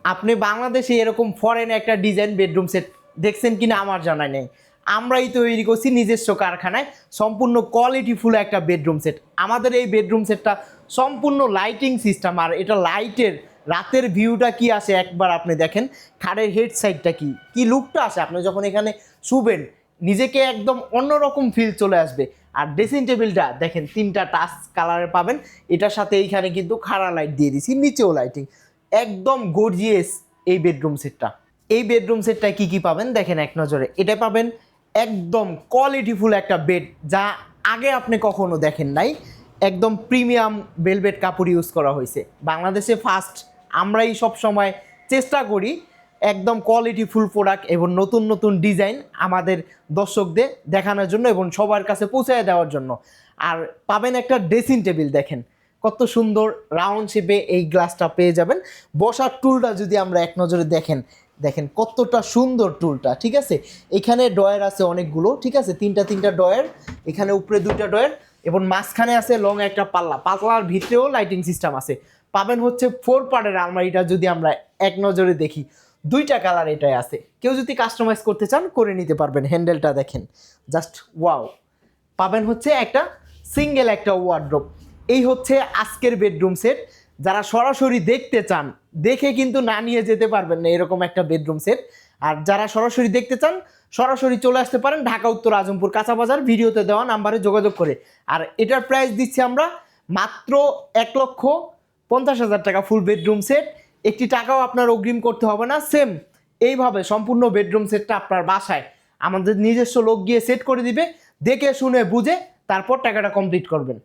আপনি বাংলাদেশে এরকম ফরেন একটা ডিজাইন বেডরুম সেট দেখছেন কিনা আমার জানা নেই। আমরাই তৈরি করছি নিজস্ব কারখানায় সম্পূর্ণ কোয়ালিটিফুল একটা বেডরুম সেট। আমাদের এই বেডরুম সেটটা সম্পূর্ণ লাইটিং সিস্টেম, আর এটা লাইটের রাতের ভিউটা কি আসে একবার আপনি দেখেন। খাটের হেড সাইডটা কি লুকটা আসে, আপনি যখন এখানে শুবেন নিজেকে একদম অন্যরকম ফিল চলে আসবে। আর ড্রেসিং টেবিলটা দেখেন 3টা টাচ কালারে পাবেন। এটার সাথে এইখানে কিন্তু খাড়া লাইট দিয়ে দিছি, নিচেও লাইটিং, একদম গর্জিয়াস এই বেডরুম সেটটা। এই বেডরুম সেটটায় কি পাবেন দেখেন এক নজরে। এটা পাবেন একদম কোয়ালিটিফুল একটা বেড, যা আগে আপনি কখনো দেখেন নাই। একদম প্রিমিয়াম ভেলভেট কাপড় ইউজ করা হয়েছে, বাংলাদেশে ফার্স্ট। আমরাই সব সময় চেষ্টা করি একদম কোয়ালিটিফুল প্রোডাক্ট এবং নতুন নতুন ডিজাইন আমাদের দর্শকদের দেখানোর জন্য এবং সবার কাছে পৌঁছে দেওয়ার জন্য। আর পাবেন একটা ড্রেসিং টেবিল, দেখেন কত সুন্দর রাউন্ড শেপে এই গ্লাসটা পেয়ে যাবেন। বসার টুলটা যদি আমরা এক নজরে দেখেন, দেখেন কতটা সুন্দর টুলটা, ঠিক আছে। এখানে ডয়ার আছে অনেকগুলো, ঠিক আছে, তিনটা ডয়ার, এখানে উপরে 2টা ডয়ার এবং মাঝখানে আছে লং একটা পাল্লা, পাল্লার ভিতরেও লাইটিং সিস্টেম আছে। পাবেন হচ্ছে 4 পার্টের আলমারিটা যদি আমরা এক নজরে দেখি 2টা কালার এটাই আছে। কেউ যদি কাস্টমাইজ করতে চান করে নিতে পারবেন। হ্যান্ডেলটা দেখেন জাস্ট ওয়াও। পাবেন হচ্ছে একটা সিঙ্গেল একটা ওয়ার্ড্রোব। এই হচ্ছে আজকের বেডরুম সেট। যারা সরাসরি দেখতে চান দেখে কিন্তু না নিয়ে যেতে পারবেন না এরকম একটা বেডরুম সেট। আর যারা সরাসরি দেখতে চান সরাসরি চলে আসতে পারেন ঢাকা উত্তর আজমপুর কাঁচা বাজার, ভিডিওতে দেওয়া নাম্বারে যোগাযোগ করে। আর এটার প্রাইস দিচ্ছি আমরা মাত্র 1,50,000 টাকা ফুল বেডরুম সেট। একটি টাকাও আপনার অগ্রিম করতে হবে না। সেম এইভাবে সম্পূর্ণ বেডরুম সেটটা আপনার বাসায় আমাদের নিজস্ব লোক গিয়ে সেট করে দিবে, দেখে শুনে বুঝে তারপর টাকাটা কমপ্লিট করবেন।